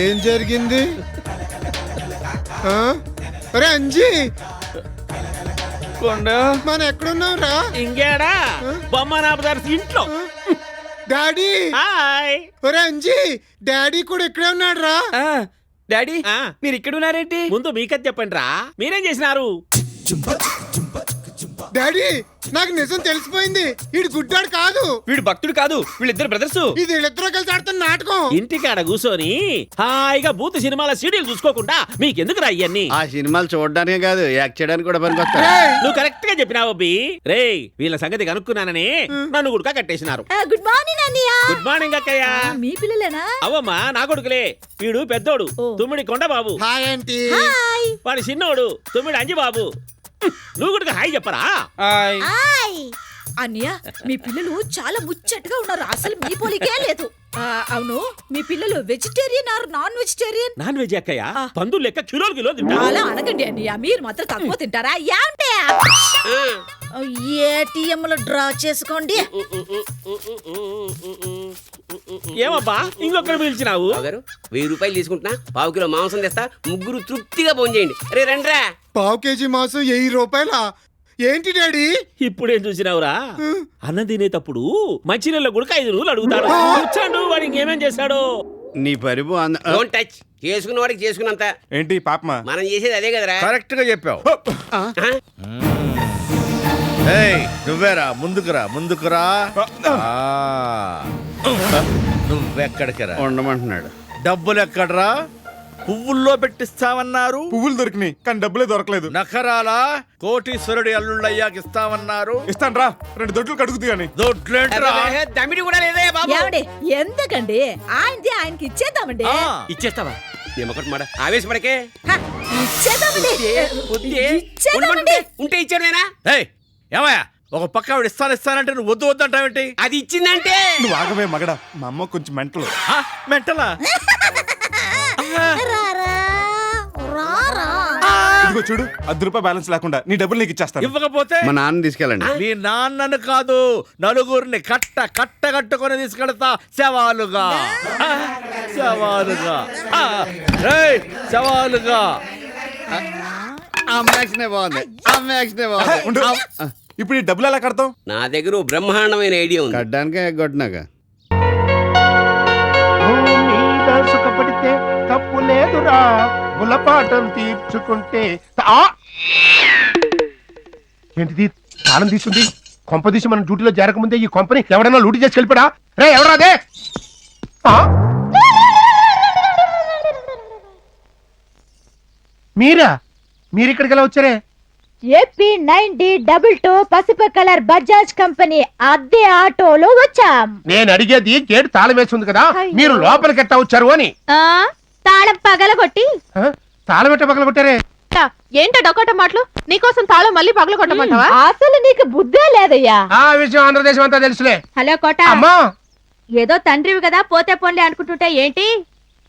ఏం జరిగింది? అరే అంజీ, మనం ఎక్కడున్నాం రా? ఇంకేడా బొమ్మనాపదార్స్ ఇంట్లో. డాడీ. ఒరే అంజీ, డాడీ కూడా ఇక్కడే ఉన్నాడు రా. డాడీ మీరు ఇక్కడ ఉన్నారేంటి? ముందు మీకది చెప్పండి రా, మీరేం చేసినారు? డాడీ, నాకు నిజం తెలిసిపోయింది. వీడు గుడ్డాడు కాదు, వీడు భక్తుడు కాదు, వీళ్ళిద్దరు బ్రదర్స్. ఇది వీళ్ళిద్దరూ కలిసి ఆడుతున్న నాటకం. ఇంటికాడ కూర్చొని హాయిగా బూత్ సినిమాల సీడీలు చూసుకోకుండా మీకెందుకు రా ఇవన్నీ? ఆ సినిమాలు చూడడానికే కాదు, యాక్ట్ చేయడానికి కూడా పనికొస్తాయి. నువ్వు కరెక్ట్ గా చెప్పినావు అబ్బి. రే, వీళ్ళ సంగతి కనుక్కున్నానని నన్ను గుడుకా కట్టేసినారు. గుడ్ మార్నింగ్ అన్నయ్య. గుడ్ మార్నింగ్ అక్కయ్య. మీ పిల్లలేనా? అవమ్మా, నా కొడుకులే. వీడు పెద్దోడు, తుమ్మిడి కొండబాబు. Hi aunty. వాడి చిన్నోడు, తుమ్మిడి అంజిబాబు. నువ్వు కూడా హాయ్ చెప్పరా? అన్నయ్య, మీ పిల్లలు చాలా ముచ్చటగా ఉన్నారు. అసలు మీ పోలికే లేదు. అవును, మీ పిల్లలు vegetarian or non vegetarian? Non veg అక్కయ్య. పందులు లెక్క కిలో తింటా. అలా అనకండి అన్నయ్య, మీరు మాత్రం తక్కువ తింటారా? ఏంటే ఏటీఎం లో డ్రా చేసుకోండి. ఏమబ్బా ఇంకొకరు పిలిచినావు? 1000 రూపాయలు తీసుకుంటున్నా, పావు కిలో మాంసం తెస్తా, ముగ్గురు తృప్తిగా భోజనం చేయండి. రే రండ్రా. పావు కేజీ మాంసం 1000 రూపాయలా? ఏంటి డాడీ? ఇప్పుడేం చూసినావురా? అన్నం తినేటప్పుడు మంచినీళ్ళ గుడక 5 రూపాయలు అడుగుతాడు. కూర్చోండు, వాడు ఇంకేమేం చేశాడు? నీ పరిపు డోంట్ టచ్. చేసుకున్న వాడికి చేసుకున్నంత. ఏంటి పాపమా? మనం చేసేది అదే కదరా. కరెక్ట్ గా చెప్పావు. నువ్వేరా, ముందుకురా ముందుకురా. నువ్వెక్కడికి రా ఉండమంటున్నాడు. డబ్బులు ఎక్కడరా? పువ్వుల్లో పెట్టిస్తామన్నారు. పువ్వులు దొరికినాయి కానీ డబ్బులే దొరకలేదు. నఖరాలా? కోటీశ్వరుడి అల్లుళ్ళయ్యాక ఇస్తామన్నారు. ఇస్తాను రా, 2 దొడ్లు కడుగుతూ గాని. దొడ్లేంట్రా? దమ్మిడి కూడా లేదే బాబు. ఏమండి, ఎందుకండి? ఆయనది ఆయనకి ఇచ్చేద్దామండి. ఇచ్చేస్తావా? ఏమొకటి మాట ఆవేశపడకే. ఇచ్చేద్దామండి. ఉంటే ఇచ్చాడునా? ఏమయ్యా, ఒక పక్క ఆవిడ ఇస్తానంటే నువ్వు వద్దు వద్దు అంటావేంటి? అది ఇచ్చిందంటే నువ్వు ఆగవే మగడా. మా అమ్మ కొంచెం మెంటలు. మెంటలా? ఇదిగో చూడు, 10 రూపాయలు బ్యాలెన్స్ లేకుండా నీ డబ్బులు నీకు ఇచ్చేస్తాను. ఇవ్వకపోతే మా నాన్న తీసుకెళ్ళండి. మీ నాన్నను కాదు, నలుగురిని కట్టుకొని తీసుకెళ్తా. శవాలుగా శవాలుగా శవాలుగా. ఇప్పుడు ఈ డబ్బులు ఎలా కడతాం? నా దగ్గర బ్రహ్మాండమైన ఐడియా ఉంది. కట్టడానికే ఎగ్గొట్టినాక సుఖపడితే తప్పు లేదురా, గులపాఠం తీర్చుకుంటే. ఏంటిది తాళం తీసుంది? కొంప తీసి మన డ్యూటీలో చేరకముందే ఈ కొంపని ఎవడన్నా లూటీ చేసి వెళ్ళిపోడా? రే ఎవరాదే? మీరా? మీరిక్కడికి ఎలా వచ్చారే? ఏపీ 9022 పసుపు కలర్ బజాజ్ కంపెనీ అద్దె ఆటోలో వచ్చాం. నేను అడిగేది గేటు తాళం వేస్తుంది కదా, మీరు లోపలికి ఎట్టా వచ్చారు అని. తాళం పగలగొట్టి. తాళం ఎట్ట పగలగొట్టారే? ఏంటో డొక్కట మాటలు? నీకోసం తాళం మళ్ళీ పగలగొట్టమంటావా? అసలు నీకు బుద్ధే లేదయ్యా. ఆ విషయం ఆంధ్రదేశం అంతా తెలుసులే. హలో కోట, అమ్మా, ఏదో తండ్రివి కదా పోతే పోన్లే అనుకుంటుంటే ఏంటి?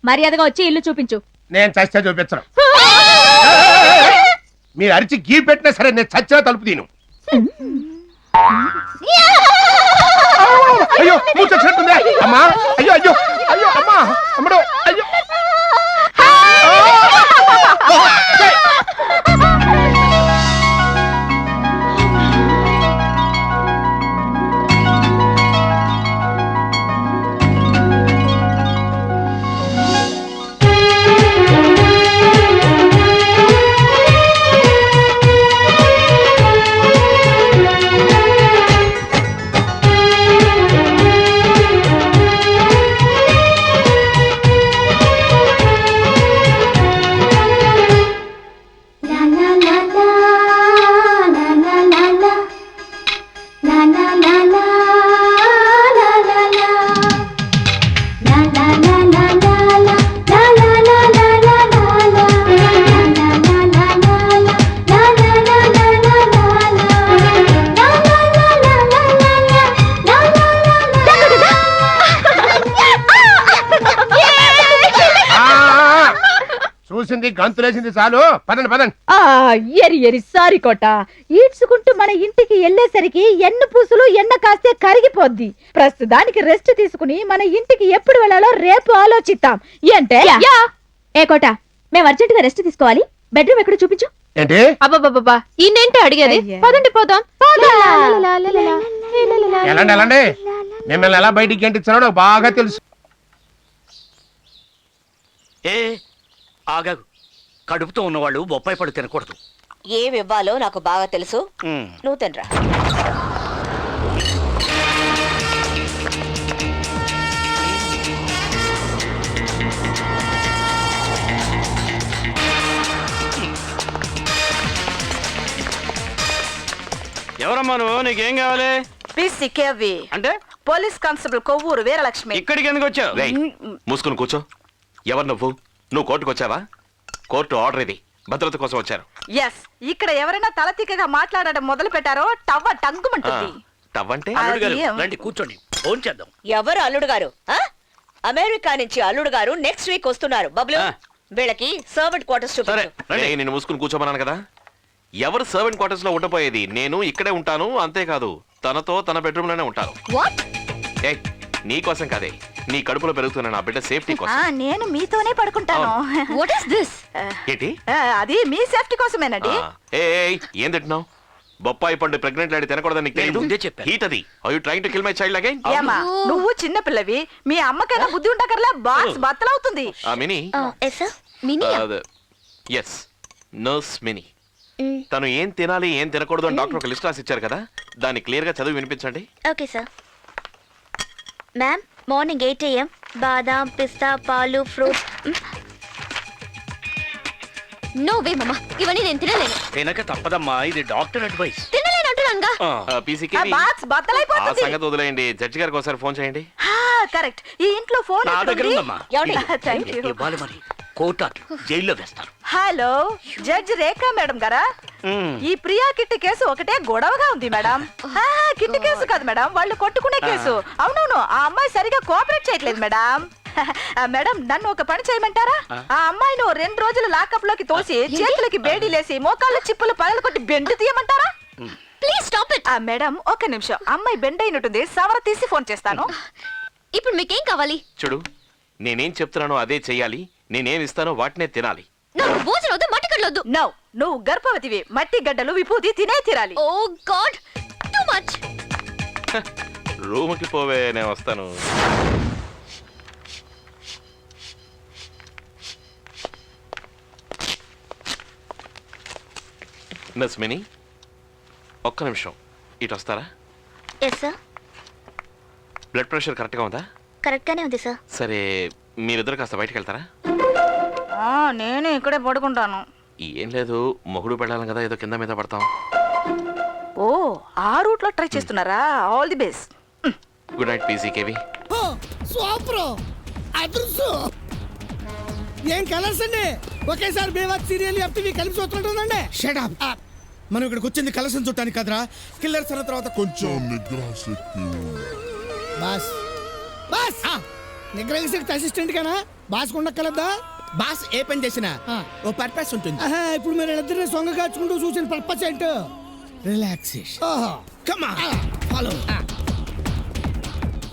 మర్యాదగా వచ్చి ఇల్లు చూపించు. నేను చస్తే చూపించను. మీరు అరిచి గీ పెట్టినా సరే నేను చచ్చినా తలుపు తీను. అయ్యో నువ్వు చచ్చినట్టుందే అమ్మా. అయ్యో అయ్యో అయ్యో అమ్మా, అమ్మడు అయ్యో. గంతులేసింది చాలు, పదండి పదండి. ఎరి సారీ కోట, ఈడ్చుకుంటూ మన ఇంటికి వెళ్ళేసరికి ఎన్న పూసులు ఎన్న కాస్తే కరిగిపోద్ది. ప్రస్తుతానికి రెస్ట్ తీసుకుని మన ఇంటికి ఎప్పుడు వెళ్ళాలో రేపు ఆలోచిద్దాం. ఏంటే ఏ కోట, మేము అర్జెంట్ గా రెస్ట్ తీసుకోవాలి. బెడ్రూమ్ ఎక్కడ చూపించు. ఏంటి? అబ్బాబాబా ఇన్నేంటి అడిగేది? పదండి పోదాం. ఎలాండి ఎలాండి, మిమ్మల్ని ఎలా బయటికి గంటించాలో నాకు బాగా తెలుసు. ఏ ఆగాగు, కడుపుతో ఉన్నవాళ్ళు బొప్పాయి పడు తినకూడదు. ఏమి ఇవ్వాలో నాకు బాగా తెలుసు, నువ్వు తినరా. ఎవరమ్మా నువ్వు? నీకేం కావాలి? పిసికేవి అంటే పోలీస్ కానిస్టేబుల్ కొవ్వూరు వీరలక్ష్మి. ఇక్కడికి ఎందుకు వచ్చావు? మూసుకుని కూర్చో. ఎవరు నువ్వు కోర్టుకు వచ్చావా? కోర్టు ఆర్డర్ ఇది, భద్రత కోసం వచ్చారు. ఎస్, ఇక్కడ ఎవరైనా తలతిక్కగా మాట్లాడడం మొదలు పెట్టారో టవ్వ టంగుమంటుంది. తవ్వంటే అల్లుడు గారు రండి కూర్చోండి, ఫోన్ చేద్దాం. ఎవరు అల్లుడు గారు? అమెరికా నుంచి అల్లుడు గారు నెక్స్ట్ వీక్ వస్తున్నారు. బబ్లు, వీళ్ళకి సర్వెంట్ క్వార్టర్స్ సరే చూపించు. నేను మూసుకుని కూర్చోమన్నాను కదా. ఎవరు సర్వెంట్ క్వార్టర్స్ లో ఉండపోయేది? నేను ఇక్కడే ఉంటాను. అంతేకాదు, తనతో తన బెడ్రూమ్ లోనే ఉంటాను. వాట్? ఏ నీ కోసం కాదే, నీ కడుపులో పెరుగుతున్న నా బిడ్డ సేఫ్టీ కోసం. నేను మీతోనే పడుకుంటాను. What is this? ఏంటి? అది మీ సేఫ్టీ కోసమేనండి. ఏం తింటున్నావు? బొప్పాయి పండు ప్రెగ్నెంట్ లేడీ తినకూడదని నీకు నేను ముందే తెలియదు? చెప్పాను. హీట్ అది. Are you trying to kill my child again? ఏమా, నువ్వు చిన్న పిల్లవి, మీ అమ్మకైనా బుద్ధి ఉండకర్లే. బాక్స్ బత్తలవుతుంది. మినీ. Yes, nurse Mini. తను ఏం తినాలి ఏం తినకూడదు అని డాక్టర్ ఒక లిస్ట్ రాసి ఇచ్చారు కదా, దాన్ని క్లియర్ గా చదివి వినిపించండి. Okay sir. Ma'am, morning 8 AM బాదాం, పిస్తా, పాలు, ఫ్రూట్స్. నో వే మమ్మా, ఇవన్నీ నేను తినలేను. తినక తప్పదమ్మా, ఇది డాక్టర్ అడ్వైస్. తినలేనంటున్నాగా. బాక్స్ ఆ బత్తలైపోతుంది. సంగతి వదిలేయండి. జడ్జి గారికి ఒకసారి ఫోన్ చేయండి. కరెక్ట్. ఈ ఇంట్లో ఫోన్ నా దగ్గర ఉందమ్మా. Thank you. ఇవ్వాలి మరి, కోర్టు జైల్లో వేస్తారు. హలో, జడ్జి రేఖా మేడం గారా? ఈ ప్రియా కిట్టి కేసు ఒకటే గొడవగా ఉంది మేడం. కిట్టి కేసు కాదు మేడం, వాళ్ళు కొట్టుకునే కేసు. అవునవును, ఆ అమ్మాయి సరిగా కోఆపరేట్ చేయట్లేదు మేడం. మేడం, నన్ను ఒక పని చేయమంటారా? ఆ అమ్మాయిను 2 రోజులు లాకప్ లోకి తోసి చేతులకి బేడీలేసి మోకాళ్ళ చిప్పులు పగలు కొట్టి బెండు తీయమంటారా? Please stop it. మేడం, ఒక నిమిషం. అమ్మాయి బెండ్ అయినట్టుంది, సవర తీసి ఫోన్ చేస్తాను. ఇప్పుడు మీకేం కావాలి? చూడు, నేనేం చెప్తున్నానో అదే చెయ్యాలి. నేనేం ఇస్తానో వాటినే తినాలి. నాకు భోజనం వద్దు, మట్టి గడ్డలొద్దు. నో, నువ్వు గర్భవతివి. మట్టి గడ్డలు విభూతి తినే తీరాలి. ఓ గాడ్, టూ మచ్. రూమ్కి పోవే, నేను వస్తాను. నర్స్ మినీ, ఒక్క నిమిషం ఇటు వస్తారా? Yes sir. బ్లడ్ ప్రెషర్ కరెక్ట్గా ఉందా? కరెక్ట్ గానే ఉంది సార్. సరే, మీరిద్దరు కాస్త బయటకు వెళ్తారా? నేను ఇక్కడే పడుకుంటాను. ఏం లేదు, మొగుడు పెళ్ళాలి కదా, ఏదో కింద మీద పడతాం. ఓ, ఆ రూట్ లో ట్రై చేస్తున్నారా? All the best. Good night పీసీకేవి. ఏం కలర్స్ అండి? ఒకేసారి బేవాత్ సీరియల్ ఎఫ్టీవీ కలిపి చూస్తుంటుందండి. Shut up. మనం ఇక్కడికి వచ్చింది కలర్స్ చూడటానికి కదరా, కిల్లర్స్ అన్న తర్వాత కొంచెం బాస్ బాస్ నిగ్రహ శక్తి అసిస్టెంట్ గానా? బాస్ ఉండక్కలద్దా? బాస్ ఏ పని చేసినా ఓ పర్పస్ ఉంటుంది. ఇప్పుడు మీరు ఇద్దరిని సొంగ కాచుకుంటూ చూసిన పర్పస్ ఏంటో relaxation. Come on, follow.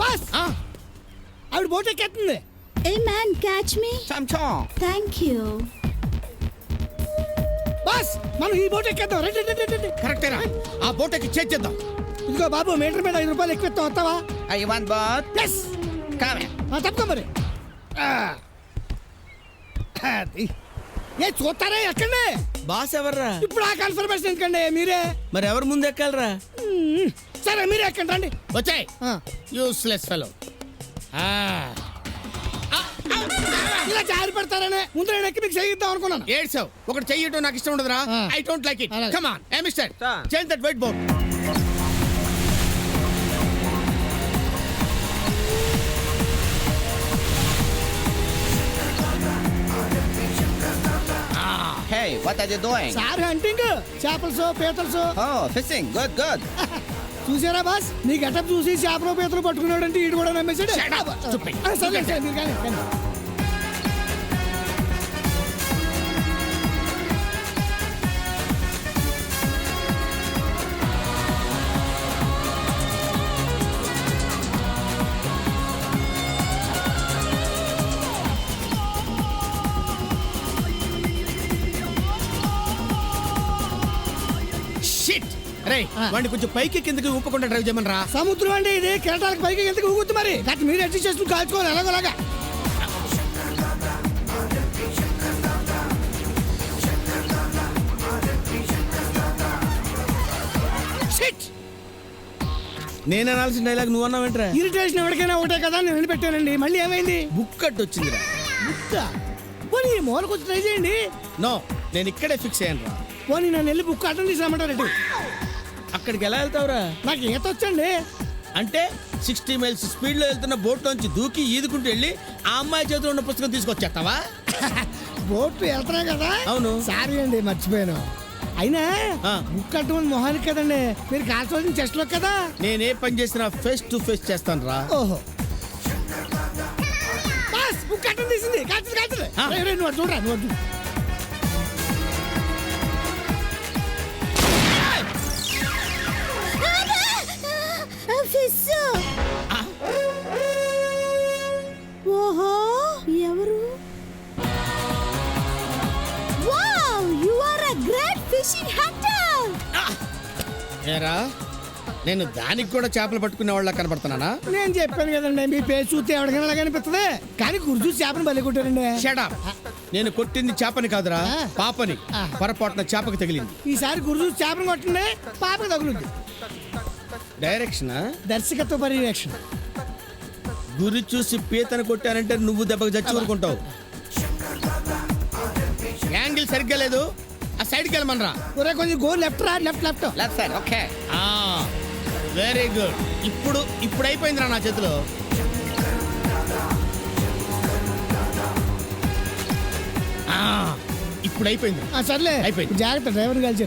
Boss, ఆవిడ బోట్ ఎక్కేస్తుంది. Hey man, catch me. Thank you. Boss, మనం ఈ బోట్ ఎక్కేద్దాం. రండి. కరెక్టేనా? ఆ బోట్ ఎక్కి చేద్దాం. ఇదిగో బాబు, మీటర్ మీద 5 రూపాయలు ఎక్కువ వస్తావా? I want bath. ప్లస్ తప్ప మరి. ఏ చూస్తారా? ఎక్కండి. బాస్ ఎవర్రా? ఇప్పుడు ఆ కన్ఫర్మేషన్ ఎందుకండి? మీరే. మరి ఎవరు ముందు ఎక్కాలరా? సరే, మీరే ఎక్కండి. రండి. వచ్చాయి. Useless fellow. ఇలా జారి పడతారనే ముందు నేను ఎక్కి మీకు చేయిద్దాం అనుకున్నాను. ఏడ్సావు. ఒకటి చెయ్యటం నాకు ఇష్టం ఉండదురా. I don't like it. Come on, hey mister, change that white board. Hey, what are you doing? Sir hunting, చేపలు, పీతలు. Oh, fishing. Good. చూసారా బాస్, నీ గెటప్ చూసి చేపలు పీతలు పట్టుకున్నాడంటే ఈడు కూడా నమ్మేశాడు. సరే, మీరు కానీ. షిట్ రే వాడిని కొంచెం పైకి కిందకి ఊపకుండా డ్రైవ్ చేయమని రా. సముద్రం అంటే ఇది కిరటాలకు పైకి ఎందుకు ఊగుతుంది మరి కాదు మీరు అడ్జస్ట్ చేసుకుని కాల్చుకోవాలి ఎలాగోలాగా. నేను అనాల్సిన డైలాగ్ నువ్వు అన్నావేంట్రా? ఇరిటేషన్ ఎవరికైనా ఒకటే కదా నేను నిలబెట్టానండి. మళ్ళీ ఏమైంది? బుక్ కట్ వచ్చిందిరా. పోనీ ఈ మూలకు వచ్చి ట్రై చేయండి. నో నేను ఇక్కడే ఫిక్స్ అయ్యాను రా. పోనీ నన్ను వెళ్ళి బుక్ అటెండ్ తీసుకురమ్మంటారండి. అక్కడికి ఎలా వెళ్తావురా? నాకు ఈత వచ్చండి. అంటే 60 మైల్స్ స్పీడ్ లో వెళ్తున్న బోట్ లోంచి దూకి ఈదుకుంటూ వెళ్ళి ఆ అమ్మాయి చేతిలో ఉన్న పుస్తకం తీసుకొచ్చేస్తావా? బోట్ వెళ్తున్నా కదా. అవును. సారీ అండి మర్చిపోయాను. అయినా బుక్ అటువంటి మొహానికి కదండి మీరు కాల్చవలసిన చెస్ట్ లో కదా. నేనే పని చేసినా ఫేస్ టు ఫేస్ చేస్తాను రా. ఓహో బస్ బుక్ అటెండ్ తీసింది. కాల్చదు కాల్చదు. నువ్వు అటు చూడరా, నువ్వు అటు చూడు. ఓహో ఎవరు? Wow you are a great fishing hunter. ఏరా నేను దానికి కూడా చేపలు పట్టుకునే వాళ్ళ కనబడుతున్నానా? నేను చెప్పాను కదండి మీ పేరు చూస్తే ఎవరికైనా అలాగే అనిపిస్తుంది. కానీ గుర్తు చేపను బలి కొట్టారండి. Shut up. నేను కొట్టింది చేపని కాదురా పాపని. పొరపాటున చేపకి తగిలింది. ఈసారి గుర్తు చేపను కొట్టండి పాపకి తగులుద్ది. డైరెక్షన్ దర్శకత్వ పర్యవేక్షణ. గురి చూసి పీతను కొట్టానంటే నువ్వు దెబ్బకి చచ్చి ఊరుకుంటావు. యాంగిల్ సరిగ్గా లేదు. ఆ సైడ్కి వెళ్ళమనరా. ఒరే కొంచెం గో లెఫ్ట్ రా. Left left left side. Okay very good. ఇప్పుడు అయిపోయిందిరా నా చేతిలో. ఇప్పుడు అయిపోయింది. సర్లే అయిపోయింది. జాగ్రత్త డ్రైవర్ కలిసి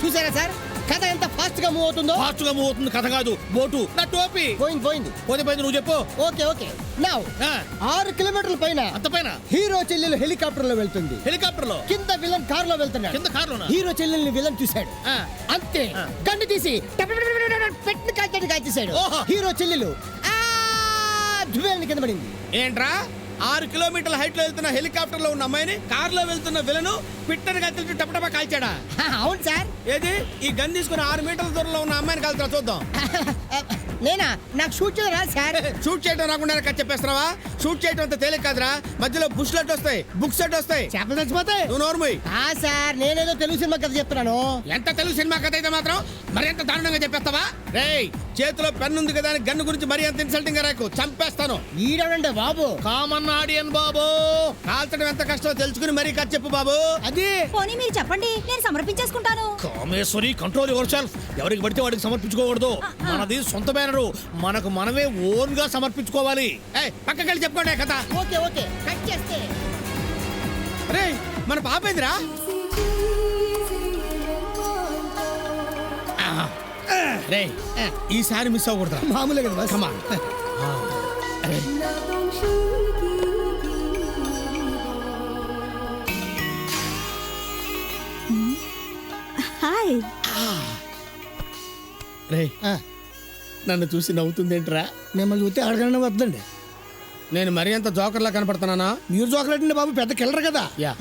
చూసారా సార్ కథ ఎంత ఫాస్ట్ గా మూవ్ అవుతుందో? ఫాస్ట్ గా మూవ్ అవుతుంది కథ కాదు బోటు. నా టోపీ పోయింది. పోతే నువ్వు చెప్పు. ఓకే నౌ 6 కిలోమీటర్ల పైన అంత పైన హీరో చెల్లెలు హెలికాప్టర్ లో వెళ్తుంది. హెలికాప్టర్ లో కింద విలన్ కార్ లో వెళ్తున్నాడు. కింద కారులోనా? హీరో చెల్లెల్ని విలన్ చూశాడు. అంతే గన్ను తీసి పెట్టిన కాల్చేసాడు. హీరో చెల్లెలు కింద పడింది. ఏంట్రా 6 కిలోమీటర్ల హైట్ లో వెళ్తున్న హెలికాప్టర్ లో ఉన్న అమ్మాయిని కార్ లో వెళ్తున్న విలను పిట్టని కత్తితో టపటపా కాల్చాడా? అవును సార్. ఏది ఈ గన్ తీసుకుని 6 మీటర్ల దూరంలో ఉన్న అమ్మాయిని కాల్చురా చూద్దాం. నేనా? నాకు షూట్ చేయడం రాదు సార్. షూట్ చేయడం రాకుండా చెప్పేస్తున్నావా? షూట్ చేయడం అంత తేలిక కాదురా. మధ్యలో బుష్ లెట్ వస్తాయి, బుక్స్ లెట్ వస్తాయి, చేపలు చచ్చిపోతాయి. నువ్వు నోర్మోయ్. సార్ నేనేదో తెలుగు సినిమా కథ చెప్తున్నాను. ఎంత తెలుగు సినిమా కథ అయితే మాత్రం మరి ఎంత దారుణంగా చెప్పేస్తావా? రేయ్ చేతిలో పెన్ ఉంది కదా అని గన్ను గురించి మరి ఎంత ఇన్సల్టింగ్ గా రాకు, చంపేస్తాను. ఈడవండి బాబు. కామన్ ఆడియన్ బాబు. కాల్చడం ఎంత కష్టమో తెలుసుకుని మరీ కథ చెప్పు బాబు. అది పోనీ మీరు చెప్పండి, నేను సమర్పించేసుకుంటాను. Kameshwari control yourself. ఎవరికి పడితే వాడికి సమర్పించుకోకూడదు. మనది సొంత బ్యానరు. మనకు మనమే ఓన్ గా సమర్పించుకోవాలి. పక్కకెళ్ళి చెప్పుకోండి కథ. ఓకే కట్ చేస్తే. రేయ్ మన పాపేందిరా? రేయ్ ఈసారి మిస్ అవ్వకూడదు. మామూలే కదా బస్. కమా హాయ్. రేయ్ నన్ను చూసి నవ్వుతుందేంట్రా? మిమ్మల్ని చూస్తే అడగండి వద్దండి. నేను మరీ అంత జోకర్లా కనపడుతున్నానా? మీరు జోకలేట్ అండి బాబు, పెద్ద కిల్లర్ కదా. Yeah.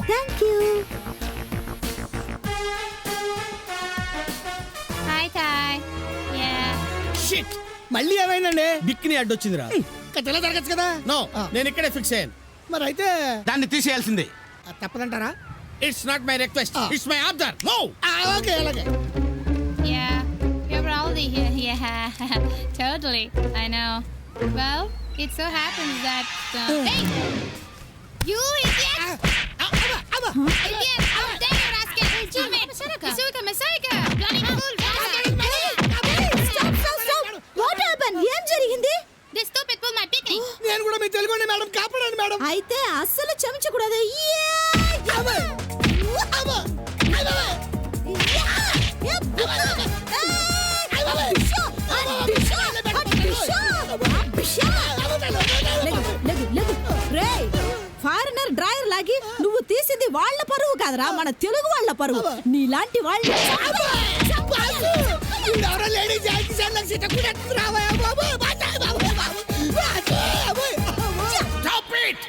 Thank you. Hi toy. Shit మళ్ళీ ఏమైందండి? బిక్కిని అడ్డొచ్చిందిరా. తెల్ల జరగచ్చు కదా. నో నేను ఇక్కడే ఫిక్స్ అయ్యాను. మరి అయితే దాన్ని తీసేయాల్సిందే. తప్పదంటారా? It's not my request, it's my order. No. Okay అలాగే. Yeah, you're Rowdy here. Yeah, totally. I know. Well, it so happens that. Hey! You idiot! Idiot! How dare you, rascal! Stupid! Masarika! Bloody fool! Stop. What happened? ఏం జరిగింది? This stupid fool my picnic! నేను కూడా మీ తెలుగుని madam కాపాడండి madam. అయితే అస్సలు చెంచకూడదు. Foreigner driver లాగి నువ్వు తీసింది వాళ్ళ పరువు కాదురా, మన తెలుగు వాళ్ళ పరువు. నీలాంటి వాళ్ళు ఎవరో లేడీ జాయింట్ సెల్లకు సిట కూడా రావయ్యా బాబు బాచాయ్ బాబు బాబు బాచాయ్ బాబు స్టాప్ ఇట్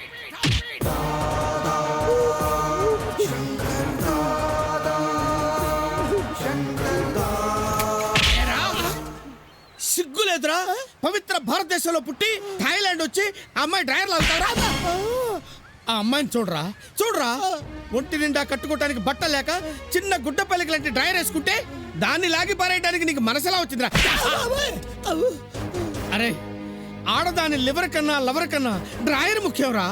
సిగ్గులేదురా పవిత్ర భారతదేశంలో పుట్టి థాయిలాండ్ వచ్చి ఆ అమ్మాయి డ్రైవర్లు అవుతారా ఆ అమ్మాయిని చూడరా చూడరా ఒంటి నిండా కట్టుకోవడానికి బట్ట లేక చిన్న గుడ్డ పల్లికి లాంటి డ్రైవర్ వేసుకుంటే దాన్ని లాగి పారేయడానికి నీకు మనసులా వచ్చిందిరా అరే ఆడదాని లివర్ కన్నా లవర్ కన్నా డ్రైవర్ ముఖ్యంరా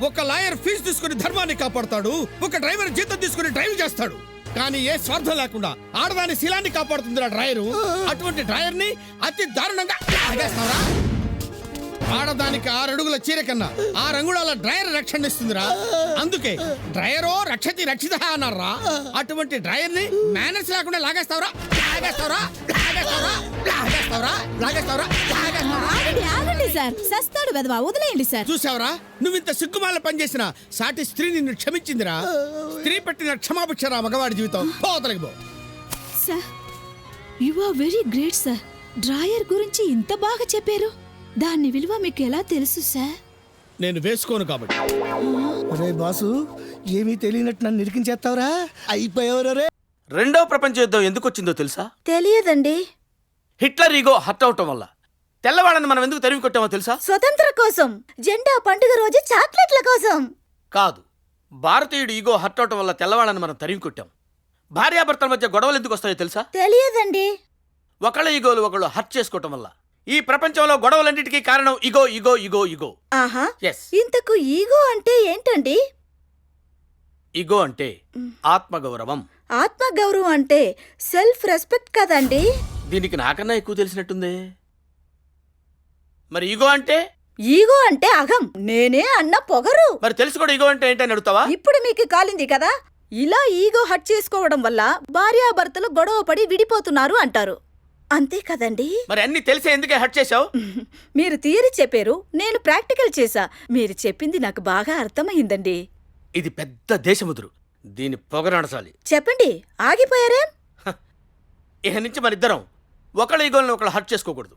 ఒక లాయర్ ఫీజు తీసుకుని ధర్మాన్ని కాపాడుతాడు ఒక డ్రైవర్ జీతం తీసుకుని డ్రైవ్ చేస్తాడు కానీ ఏ స్వార్థం లేకుండా ఆడదాని శీలాన్ని కాపాడుతుందిరా డ్రైవరు అటువంటి డ్రైవర్ ని అతి దారుణంగా లాగేస్తావురా ఆడదానికి 6 అడుగుల చీర కన్నా 6 అంగుళాల డ్రైవర్ రక్షణ ఇస్తుందిరా అందుకే డ్రైవరో రక్షతి రక్షిత అన్నారా అటువంటి డ్రైవర్ ని మేనేజ్ లేకుండా లాగేస్తావురా లాగేస్తావురా లాగేస్తావురా లాగేస్తావురా లాగేస్తావురా ఆగండి సార్ సస్తాడు వెదవా వదిలేయండి సార్. చూసావరా నువ్వు ఇంత సిగ్గుమాల పనిచేసిన సాటి స్త్రీ నిన్ను క్షమించిందిరా స్త్రీ పెట్టిన క్షమాభిక్షరా మగవాడి జీవితం పోతలకి పో. Sir you are very great sir. Drawer గురించి ఇంత బాగా చెప్పారు. దాని విలువ మీకు ఎలా తెలుసు సార్? నేను వేసుకోను కాబట్టి. అరే బాసు ఏమీ తెలియనట్టు నన్ను నిరికించేస్తావురా అయిపోయావరే. రెండవ ప్రపంచ యుద్ధం ఎందుకు వచ్చిందో తెలుసా? తెలియదండి. హిట్లర్ ఈగో హర్ట్ అవటం వల్ల. తెల్లవాళ్ళని మనం ఎందుకు తరిమి కొట్టామో తెలుసా? స్వతంత్ర కోసం, జెండా పండుగ రోజు చాక్లెట్ల కోసం కాదు, భారతీయుడు ఈగో హర్ట్ అవటం వల్ల తెల్లవాళ్ళని మనం తరిమి కొట్టాం. భార్యాభర్తల మధ్య గొడవలు ఎందుకు వస్తాయో తెలుసా? తెలియదండి. ఒకళ్ళ ఈగోలు ఒకళ్ళు హర్ట్ చేసుకోవటం వల్ల. ఈ ప్రపంచంలో గొడవలన్నిటికీ కారణం ఇగో ఇగో ఇగో ఇగో. ఆహా, ఎస్. ఇంతకు ఈగో అంటే ఏంటండి? ఇగో అంటే ఆత్మగౌరవం. ఆత్మగౌరవం అంటే సెల్ఫ్ రెస్పెక్ట్ కదండి. దీనికి నాకన్నా ఎక్కువ తెలిసినట్టుంది. మరి ఈగో అంటే? ఈగో అంటే అహం, నేనే అన్న పొగరు. మరి తెలుసు కూడా ఈగో అంటే ఏంటని అడుగుతావా? ఇప్పుడు మీకు కాలింది కదా. ఇలా ఈగో హట్ చేసుకోవడం వల్ల భార్యాభర్తలు గొడవ పడి విడిపోతున్నారు అంటారు. అంతే కదండి. మరి అన్ని తెలిసే ఎందుకే హట్ చేశావు? మీరు థియరీ చెప్పారు, నేను ప్రాక్టికల్ చేశా. మీరు చెప్పింది నాకు బాగా అర్థమైందండి. ఇది పెద్ద దేశముదురు, దీని పొగరనసాలి. చెప్పండి, ఆగిపోయారేం? ఇక నుంచి మనిద్దరం ఒకళ్ళ ఈగోలను ఒకళ్ళు హట్ చేసుకోకూడదు.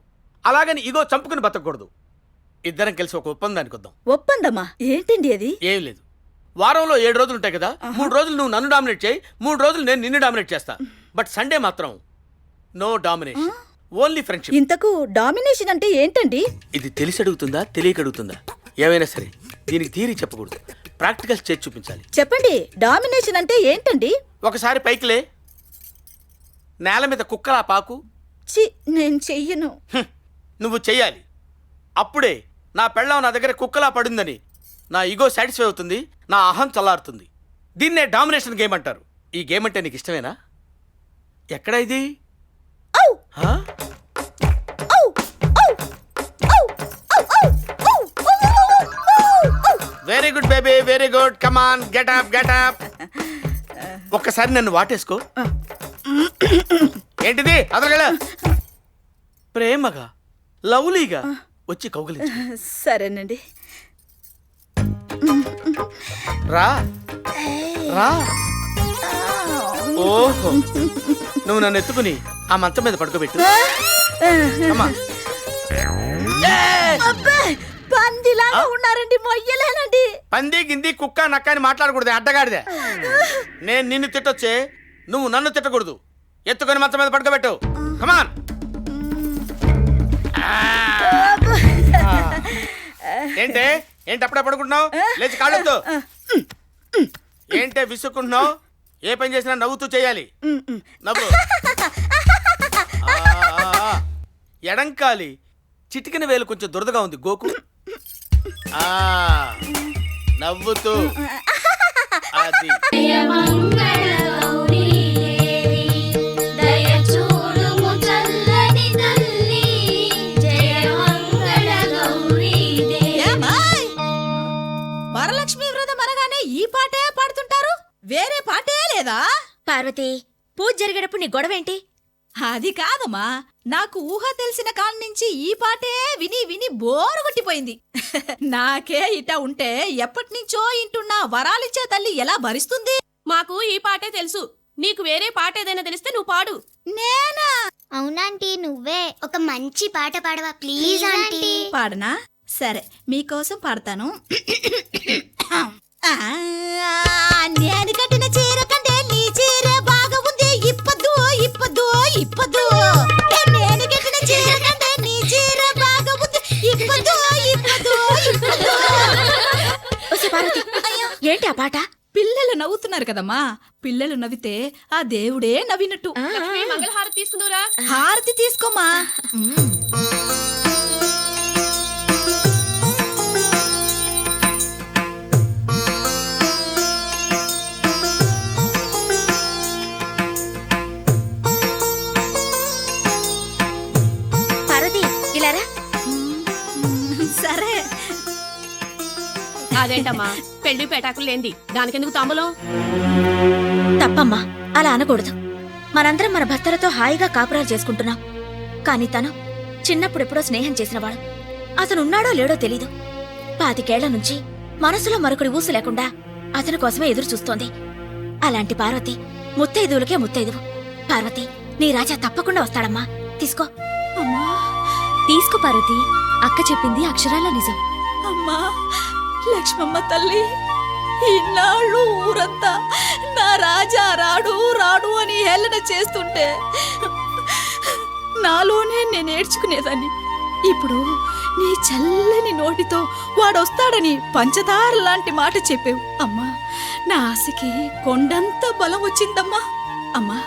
అలాగని ఈగో చంపుకుని బతకూడదు. ఇద్దరం కలిసి ఒక ఒప్పందానికి వద్దాం. ఒప్పందమా? ఏంటండి అది? ఏం లేదు, వారంలో 7 రోజులు ఉంటాయి కదా. 3 రోజులు నువ్వు నన్ను డామినేట్ చేయి, 3 రోజులు నేను నిన్ను డామినేట్ చేస్తా. బట్ సండే మాత్రం నో డామినేషన్, ఓన్లీ ఫ్రెండ్షిప్. ఇంతకు డామినేషన్ అంటే ఏంటండి? ఇది తెలిసి అడుగుతుందా తెలియక అడుగుతుందా? ఏమైనా సరే దీనికి థియరీ చెప్పకూడదు, ప్రాక్టికల్స్ చేసి చూపించాలి. చెప్పండి, డామినేషన్ అంటే ఏంటండి? ఒకసారి పైకిలే, నేల మీద కుక్కలా పాకు. చి, నేను చెయ్యను. నువ్వు చెయ్యాలి. అప్పుడే నా పెళ్ళాం నా దగ్గర కుక్కలా పడిందని నా ఈగో సాటిస్ఫై అవుతుంది, నా అహం చల్లారుతుంది. దీన్నే డామినేషన్ గేమ్ అంటారు. ఈ గేమ్ అంటే నీకు ఇష్టమేనా? ఎక్కడ ఇది? Very good baby, very good. Come on, get up get up. ఒక్కసారి నన్ను వాటేసుకో. ఏంటిది? అదరగల ప్రేమగా లవ్లీగా వచ్చి కౌగిలించు. సరేనండి. రా రా. ఓహో, నువ్వు నన్ను ఎత్తుకుని ఆ మంచం మీద పడుకోబెట్టు. అమ్మా, పందిలాగా ఉన్నారండి, మొయ్యలేనండి. పంది గింది కుక్క నక్క అని మాట్లాడకూడదు, అడ్డగాడిదే. నేను నిన్ను తిట్టొచ్చే, నువ్వు నన్ను తిట్టకూడదు. ఎత్తుకొని మంచం మీద పడుకోబెట్టు. కమాన్. ఏంటే ఏంటి అప్పుడే పడుకుంటున్నావు? లేచి కాళ్ళొద్దు. ఏంటే విసుక్కుంటున్నావు? ఏ పని చేసినా నవ్వుతూ చేయాలి. నవ్వు. ఎడంకాలి చిటికిన వేలు కొంచెం దురదగా ఉంది, గోకు. నవ్వుతూ. అది వరలక్ష్మి వ్రతం అనగానే ఈ పాటే పాడుతుంటారు, వేరే పాటే లేదా? పార్వతి, పూజ జరిగేటప్పుడు నీ గొడవేంటి? అది కాదమ్మా, నాకు ఊహ తెలిసిన కాలం నుంచి ఈ పాటే విని విని బోరు కొట్టిపోయింది. నాకే ఇట ఉంటే ఎప్పటినుంచో ఇంటున్న వరాలిచ్చే తల్లి ఎలా భరిస్తుంది? మాకు ఈ పాటే తెలుసు, నీకు వేరే పాట ఏదైనా తెలిస్తే నువ్వు పాడు. నేనా? అవునాంటీ నువ్వే ఒక మంచి పాట పాడవా ప్లీజ్ ఆంటీ. పాడనా? సరే మీకోసం పాడతాను. నేను కట్టిన చీర కంటే నీ చీర బాగా ఉంది. ఇప్పదు ఇప్పదు ఇప్పదు. నేను కట్టిన చీర కంటే నీ చీర బాగా ఉంది. ఇప్పదు ఇప్పదు ఇప్పదు. పార్వతి, ఏంటి ఆ పాట? పిల్లలు నవ్వుతున్నారు కదమ్మా. పిల్లలు నవ్వితే ఆ దేవుడే నవ్వినట్టు. మంగళహారతి తీసుకుందురా. హారతి తీసుకోమా. పార్వతి ఇలారా. సరే. అదేంటమ్మా పెళ్లి పేటాకులు లేంది దానికెందుకు తాంబూలం? తప్పమ్మా, అలా అనకూడదు. మనందరం మన భర్తలతో హాయిగా కాపురాలు చేసుకుంటున్నాం. కానీ తను చిన్నప్పుడెప్పుడో స్నేహం చేసినవాడు. అతను ఉన్నాడో లేడో తెలీదు. 25 ఏళ్ల నుంచి మనసులో మరొకడి ఊసు లేకుండా అతని కోసమే ఎదురు చూస్తోంది. అలాంటి పార్వతి ముత్తైదువులకే ముత్తైదువు. పార్వతి, నీ రాజా తప్పకుండా వస్తాడమ్మా. తీసుకో. అమ్మా తీసుకో పార్వతి. అక్క చెప్పింది అక్షరాల నిజం. అమ్మా లక్ష్మమ్మ తల్లి, ఇన్నాళ్ళు ఊరంతా నా రాజా రాడు రాడు అని హేళన చేస్తుంటే నాలోనే నేను ఏడ్చుకునేదాన్ని. ఇప్పుడు నీ చల్లని నోటితో వాడొస్తాడని పంచదార లాంటి మాట చెప్పావు. అమ్మా నా ఆశకి కొండంత బలం వచ్చిందమ్మా. అమ్మా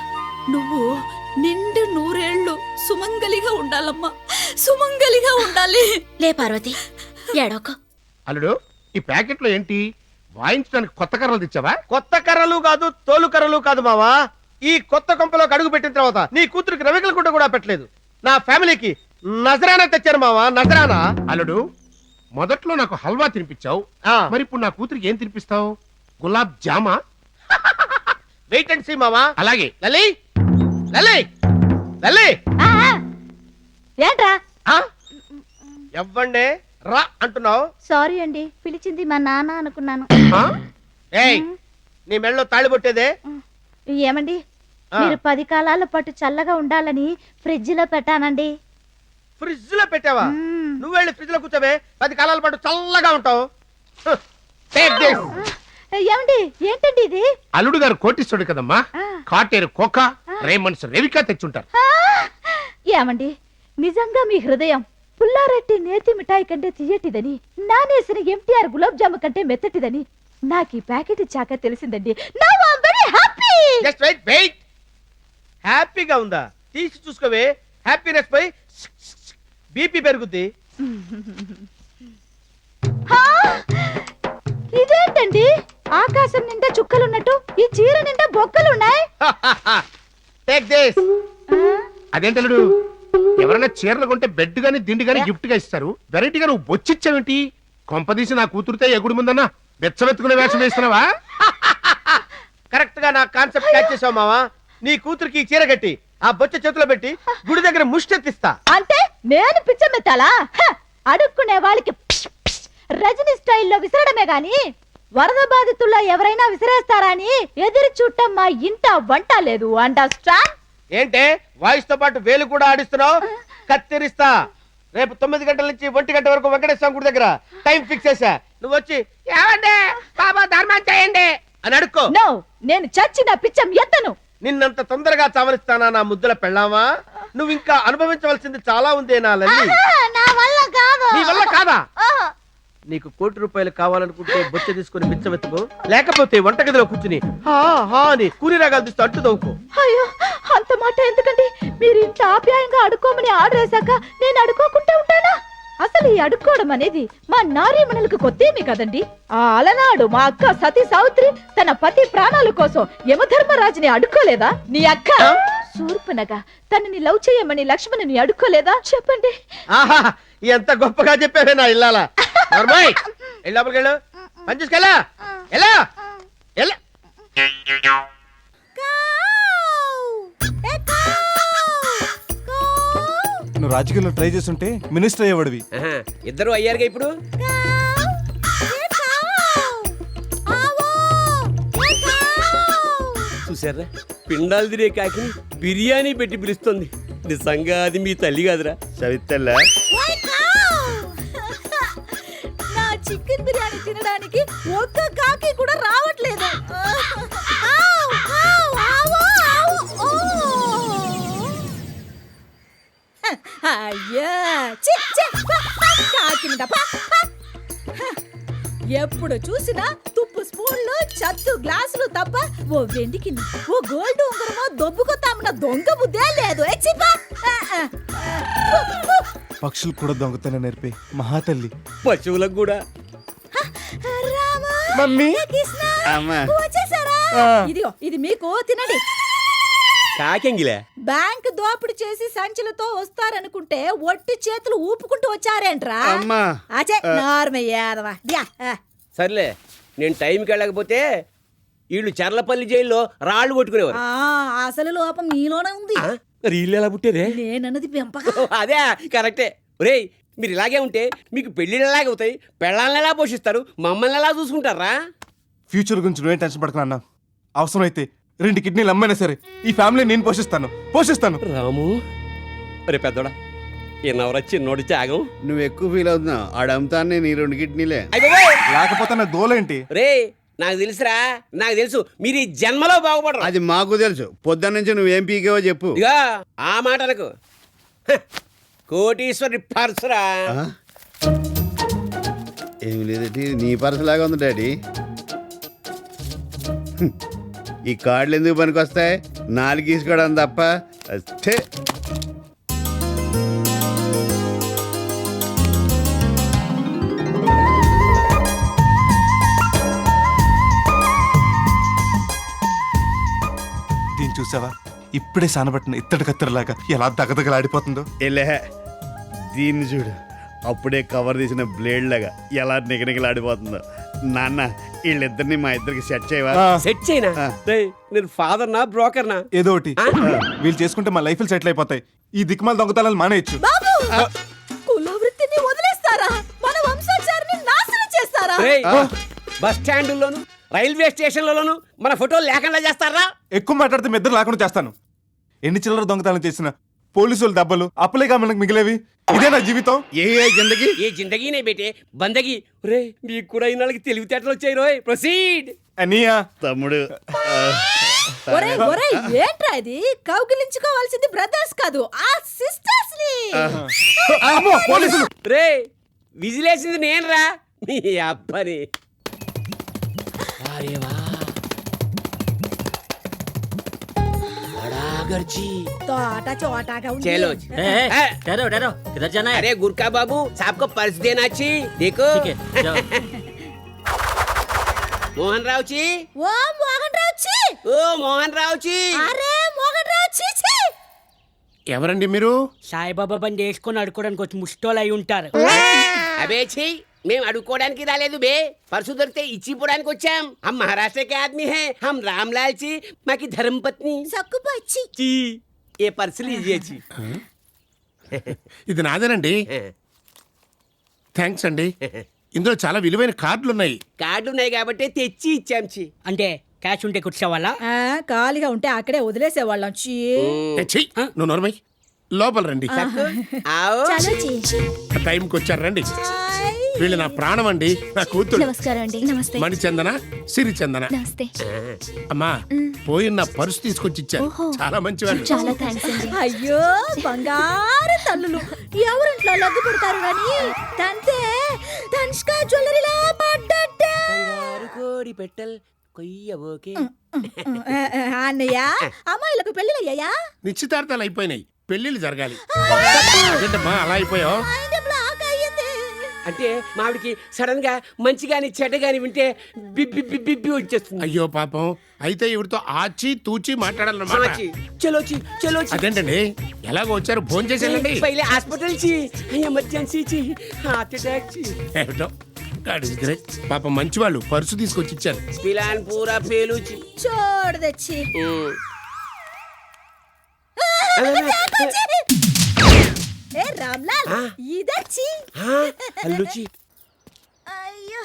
నువ్వు నిండు 100 ఏళ్ళు సుమంగలిగా ఉండాలమ్మా. సుమంగలిగా ఉండాలి. లే పార్వతి, ఏడోక. అల్లుడు, ఈ ప్యాకెట్లో ఏంటి? వాయించడానికి కొత్త కర్రలు తెచ్చావా? కొత్త కర్రలు కాదు, తోలు కర్రలు కాదు మావా. ఈ కొత్త కొంపలోకి అడుగు పెట్టిన తర్వాత నీ కూతురికి రవికల గుడ్డ కూడా పెట్టలేదు. నా ఫ్యామిలీకి నజరానా తెచ్చారు మావా, నజరానా. అల్లుడు, మొదట్లో నాకు హల్వా తినిపించావు, మరి ఇప్పుడు నా కూతురికి ఏం తినిపిస్తావు? గులాబ్ జామా? వెయిట్ అండ్ సీ మావా. అలాగే. లలి లలి లలి, ఏంట్రా? ఎవ్వండే రా అంటున్నావు? సారీ అండి, పిలిచింది మా నాన్న అనుకున్నాను. ఏయ్, నీ మెళ్ళలో తాళి పట్టేదే? ఏమండి, మీరు 10 కాలాల పాటు చల్లగా ఉండాలని ఫ్రిడ్జ్ లో పెట్టానండి. ఫ్రిడ్జ్ లో పెట్టావా? నువ్వు వెళ్ళి ఫ్రిడ్జ్ లో కూర్చోవే, 10 కాలాల పాటు చల్లగా ఉంటావు. ఏమండి, ఏంటండి ఇది? అల్లుడు గారు కోటిస్తాడు కదమ్మా. కాటేరు కోక, రేమండ్స్ రేవికా తెచ్చుంటారు. ఏమండి, నిజంగా మీ హృదయం పుల్లారెడ్డి నేతి మిఠాయి కంటే తీయటిదని, నానేసిన ఎంటీఆర్ గులాబ్ జాము కంటే మెత్తటిదని నాకు ఈ ప్యాకెట్ ఇచ్చాక తెలిసిందండి. Now I'm very happy. Just wait wait. హ్యాపీగా ఉందా? తీసి చూసుకోవే. హ్యాపీనెస్ పై బీపీ పెరుగుద్ది. ఇదేంటండి, ఆకాశం నిండా చుక్కలున్నట్టు ఈ చీర నిండా బొక్కలున్నాయి. Take this. అదేంటల్లుడు, ఎవరైనా చీరలు కొంటే బెడ్ గాని దిండు గాని గిఫ్ట్ గా ఇస్తారు. వెరైటీగా నువ్వు బొచ్చిచ్చావేంటి? కొంపదీసి నా కూతురితే ఎగుడు ముందన్నా బెచ్చబెత్తుకునే వేషం వేస్తున్నావా? కరెక్ట్ గా నా కాన్సెప్ట్ క్యాచ్ చేసావు మావా. నీ కూతురికి చీర కట్టి ఆ బొచ్చ చేతిలో పెట్టి గుడి దగ్గర ముష్టెత్తిస్తా. అంటే నేను పిచ్చమెత్తాలా? అడుక్కునే వాళ్ళకి రజనీ స్టైల్లో విసరడమే గాని వరద బాధితుల్లో ఎవరైనా విసిరేస్తారా అని ఎదురు చూడటం మా ఇంట వంట లేదు. అండర్స్టాండ్? ఏంటే వాయిస్ తో పాటు వేలు కూడా ఆడిస్తున్నావు? కత్తిరిస్తా. రేపు 9 గంటల నుంచి 1 గంట వరకు వెంకటేశ్వర గుడి దగ్గర టైం ఫిక్స్ చేశా. నువ్వు వచ్చి ఏమండి బాబా ధర్మం చేయండి అని అడుక్కో. నో, నేను చచ్చిన పిచ్చం ఎత్తను. నిన్నంత తొందరగా చావనిస్తానా నా ముద్దుల పెళ్ళామా? నువ్వు ఇంకా అనుభవించవలసింది చాలా ఉందే నా లల్లి. నా వల్ల కాదు. నీ వల్ల కాదా? నీకు ₹1,00,000 కావాలనుకుంటే బొచ్చ తీసుకుని బిచ్చమెత్తుకో, లేకపోతే వంటగదిలో కూర్చుని హా హా అని కూని రాగాలు తీస్తూ అట్టు దవ్వుకో. అయ్యో, అంత మాట ఎందుకండి? మీరు ఇంత ఆప్యాయంగా అడుక్కోమని ఆర్డర్ వేశాక నేను అడుక్కోకుండా ఉంటానా? అసలు ఈ అడుక్కోవడం అనేది మా నారీమణులకు కొత్తేమీ కదండి. ఆ అలనాడు మా అక్క సతీ సావిత్రి తన పతి ప్రాణాల కోసం యమధర్మరాజుని అడుక్కోలేదా? నీ అక్క శూర్పణగా తనని లవ్ చేయమని లక్ష్మణుని అడుక్కోలేదా? చెప్పండి. ఆహా, ఎంత గొప్పగా చెప్పావే నా ఇల్లాల. లోపలికెళ్ళు, పని చూసుకెళ్ళా. ఎలా ఎలా నువ్వు రాజకీయాల్లో ట్రై చేస్తుంటే మినిస్టర్ అయ్యేవాడివి. ఇద్దరు అయ్యారుగా ఇప్పుడు. చూసారా, పిండాలు తినే కాకి బిర్యానీ పెట్టి పిలుస్తుంది. నిజంగా అది మీ తల్లి కాదురా. సవితల్లా నా చికెన్ బిర్యానీ తినడానికి ఒక్క కాకి కూడా రావట్లేదు. ఆవ్, ఆవ్, ఆవ్, ఆవ్, ఓ. అయ్యా చి, చి, ప, ప, కాకినిడ, ప, ప. ఎప్పుడు చూసినా తుప్పు స్పూన్లు చత్తు గ్లాసులు తప్ప ఓ వెండికి ఓ గోల్డ్ ఉంగరమో దొబ్బుకొత్తామన్న దొంగ బుద్ధే లేదు. పక్షులు కూడా దొంగతనం నేర్పే మహాతల్లి. పశువులకు కూడా. మమ్మీ వచ్చేసారా? ఇదిగో ఇది మీకు తినండి. కాకెంగిలే. బ్యాంక్ దోపిడి చేసి సంచులతో వస్తారనుకుంటే ఒట్టి చేతులు ఊపుకుంటూ వచ్చారేంట్రా? అమ్మా. అచ్చే నార్మయ్యాదవా. సర్లే, నేను టైంకి వెళ్ళకపోతే వీళ్ళు చర్లపల్లి జైల్లో రాళ్ళు కొట్టుకునేవారు. అసలు లోపం నీలోనే ఉంది. వీళ్ళు ఎలా పుట్టారే? నేనన్నది పెంపకం. అదే కరెక్టే. ఒరేయ్, మీరు ఇలాగే ఉంటే మీకు పెళ్ళిళ్ళు ఎలాగ అవుతాయి, పెళ్ళాలను ఎలా పోషిస్తారు, మమ్మల్ని ఎలా చూసుకుంటారా? ఫ్యూచర్ గురించి నువ్వేం టెన్షన్ పడకనా అన్న. అవసరమైతే 2 కిడ్నీలు అమ్మైనా సరే ఈ ఫ్యామిలీ నేను పోషిస్తాను. రాము, ఒరే పెద్దోడా, ఎన్నవరా చిన్నోడి త్యాగం. నువ్వు ఎక్కువ ఫీల్ అవుతున్నావు. ఆడమ్ముతాను నేను ఈ 2 కిడ్నీలే. లేకపోతే నా దోలేంటి? రే, నాకు తెలుసురా, నాకు తెలుసు మీరు ఈ జన్మలో బాగుపడరు. అది మాకు తెలుసు. పొద్దున్న నుంచి నువ్వేం పీకేవో చెప్పు. ఇగా ఆ మాట అనకు. కోటీశ్వరి పర్సురా. ఏమి లేదండి, నీ పర్సు లాగా ఉంది డాడీ. ఈ కార్డులు ఎందుకు పనికొస్తాయి? 4 తీసుకోవడం తప్ప. అచ్చే. దీన్ని చూసావా? ఇప్పుడే సానబట్టిన ఇత్తడి కత్తెరలాగా ఎలా దగదగలాడిపోతుందో. ఎలే, దీన్ని చూడు, అప్పుడే కవర్ తీసిన బ్లేడ్ లాగా ఎలా నిగనిగలాడిపోతుందో. నాన్న, వీళ్ళిద్దరిని మా ఇద్దరికి సెట్ చేయవా? సెట్ చేయనా? నేను ఫాదర్ నా బ్రోకర్ నా? ఏదో ఒకటి. వీళ్ళు చేసుకుంటే మా లైఫ్ సెటిల్ అయిపోతాయి. ఈ దిక్కుమాల దొంగతనాలు మానేయచ్చు. కుల వృత్తిని వదిలేస్తారా? మన వంశాచారిని నాశనం చేస్తారా? బస్ స్టాండుల్లోను, రైల్వే స్టేషన్లలోను మన ఫోటోలు లేకుండా చేస్తారా? ఎక్కువ మాట్లాడితే మీ ఇద్దరు లేకుండా చేస్తాను. ఎన్ని చిల్లర దొంగతనాలు చేసిన పోలీసులు దెబ్బలు అప్పులేగా మనకు మిగిలేవి. ఇదే నా జీవితం. ఏ జిందగీ నే బేటే బందగి. రే, మీకు కూడా ఇన్నాళ్ళకి తెలివితేటలు వచ్చాయి రోయ్. ప్రొసీడ్. అనియా తమ్ముడు. ఒరేయ్ ఒరేయ్, ఏంట్రా ఇది? కౌగిలించుకోవాల్సింది బ్రదర్స్ కాదు, ఆ సిస్టర్స్ ని. పోలీసులు. రే, విజిలేసింది నేను రా, మీ అబ్బని. అరే వా, తోట చోటాగా ఉంది. चलो ठहरो ठहरो, किधर जाना है? अरे गुरका बाबू, साहब को पर्स देना ची. देखो. ठीक है, जाओ. मोहन राव जी. ఓ మోహన్ రావు చి. ओ मोहन राव जी. అరే మోహన్ రావు చి చి. ఎవరండి మీరు? సాయిబాబా బండి వేసుకొని అడుకోవడానికి వచ్చి ముష్టోలు అయి ఉంటారు. అబే ఛీ, మేము అడుక్కోవడానికి రాలేదు బే. పర్సు దొరికితే ఇచ్చిపోవడానికి వచ్చాం. हम महाराष्ट्र के आदमी हैं. हम रामलाल जी, మాకి ధర్మపత్ని సక్కుపచ్చి. ची. ఏ పర్సు లీజియే ची. ఇది నాదేనండి. థ్యాంక్స్ అండి. ఇందులో చాలా విలువైన కార్డులు ఉన్నాయి. కార్డు ఉన్నాయి కాబట్టి తెచ్చి ఇచ్చాం చి. అంటే క్యాష్ ఉంటే కూర్చోవాలా? ఖాళీగా ఉంటే అక్కడే వదిలేసేవాళ్ళం. చి. ఛీ, నువ్వు నోర్మై. లోపల రండి. ఆవ్. టైంకి వచ్చారు, రండి. వీళ్ళు నా ప్రాణం అండి, నా కూతురు. నమస్కారం అండి. నమస్తే. మణిచందన, సిరిచందన. నమస్తే. అమ్మా, పోయిన నా పర్సు తీసుకొచ్చి ఇచ్చారు. చాలా మంచివాళ్ళు. చాలా థ్యాంక్స్ అండి. అయ్యో బంగారు తల్లులు, ఎవరింట్లో లగ్గు పెడతారు గాని తంతే తనిష్క జ్యువెలరీలా పడ్డట్టే. బంగారు కోడి పెట్టల్ కొయ్యబోకే. అన్నయ్య, అమ్మాయిలకు పెళ్ళిళ్ళయ్యాయా? నిశ్చితార్థాలు అయిపోయినాయి, పెళ్లిళ్ళు జరగాలి. ఏంటమ్మా అలా అయిపోయావు? అంటే మావిడికి సడన్ గా మంచి గాని చెడ్డ గాని వింటే బిబ్బి బిబ్బి వచ్చేస్తుంది. అయ్యో పాపం. అయితే ఇవిడితో ఆచి తూచి మాట్లాడాలన్నమాట. చలోచి చలోచి. అదేంటండి, ఎలాగో వచ్చారు, ఫోన్ చేసి వెళ్ళండి. పైలే హాస్పిటల్ చి, ఎమర్జెన్సీ చి, హార్ట్ అటాక్ చి. ఏమిటో పాపం మంచివాళ్ళు పర్సు తీసుకొచ్చి ఇచ్చారు. ప్లాన్ పూరా ఫెయిల్ చి. చోడు తెచ్చి. ఏ రామ్లాల్, ఇదచ్చి. అల్లుచి. అయ్యో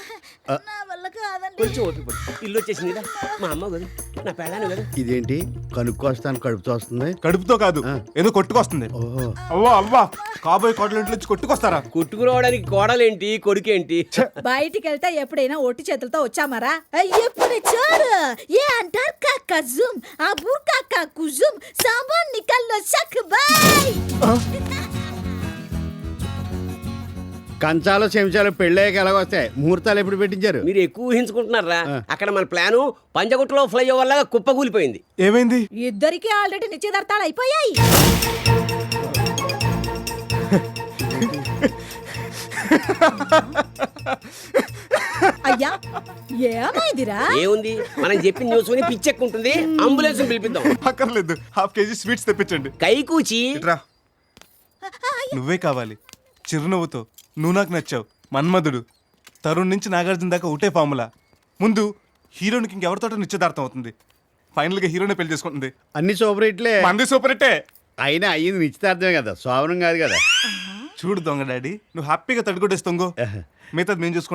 కొంచెం ఓపిక పడు. ఇల్లు వచ్చేసింది కదా, మా అమ్మ కదా, నా పెళ్ళాను కదా. ఇదేంటి కనుక్కొస్తాను కడుపుతో వస్తుంది. కడుపుతో కాదు, ఏదో కొట్టుకొస్తుంది. ఓహో అవ్వా అవ్వా, కాబోయే కోడలు ఇంట్లో నుంచి కొట్టుకొస్తారా? కుట్టుకురావడానికి కోడలేంటి, కొడుకేంటి? బయటికి వెళ్తే ఎప్పుడైనా ఒట్టి చేతులతో వచ్చామరా? ఎప్పుడు చూడు ఏ అంటారు కాకా జూమ్ ఆ బుర్కా కుజుమ్ సామాన్ నికల్లో సక్ బాయ్. కంచాలు చెంచాలు పెళ్ళయ్యాక ఎలాగొస్తాయి? ముహూర్తాలు ఎప్పుడు పెట్టించారు? మీరు ఎక్కువ ఊహించుకుంటున్నారా? అక్కడ మన ప్లాను పంజగుట్టలో ఫ్లైఓవర్ లాగా కుప్పకూలిపోయింది. ఏమైంది? ఇద్దరికి ఆల్రెడీ నిశ్చితార్థాలు అయిపోయాయి. అయ్యా ఏమైందిరా? ఏముంది, మనం చెప్పిన న్యూస్ విని పిచ్చెక్కుంటుంది. అంబులెన్స్ పిలిపిద్దాం. అక్కర్లేదు, హాఫ్ కేజీ స్వీట్స్ తెప్పించండి. కైకూచి ఇట్రా. నువ్వే కావాలి, చిరునవ్వుతో నువ్వు నాకు నచ్చావు, మన్మధుడు. తరుణ్ నుంచి నాగార్జున దాకా ఒకటే ఫార్ములా. ముందు హీరోనికి ఇంకెవరితోటో నిశ్చితార్థం అవుతుంది, ఫైనల్ గా హీరోనే పెళ్లి చేసుకుంటుంది. అన్ని సూపర్ హిట్లే. మంది సూపర్ హిట్టే. అయినా అయ్యింది నిశ్చితార్థమే కదా, శోభనం కాదు కదా. చూడు దొంగ డాడీ, నువ్వు హ్యాపీగా తడుకొట్టేసి తొంగో, మిగతాది మేము చూసుకుంటాం.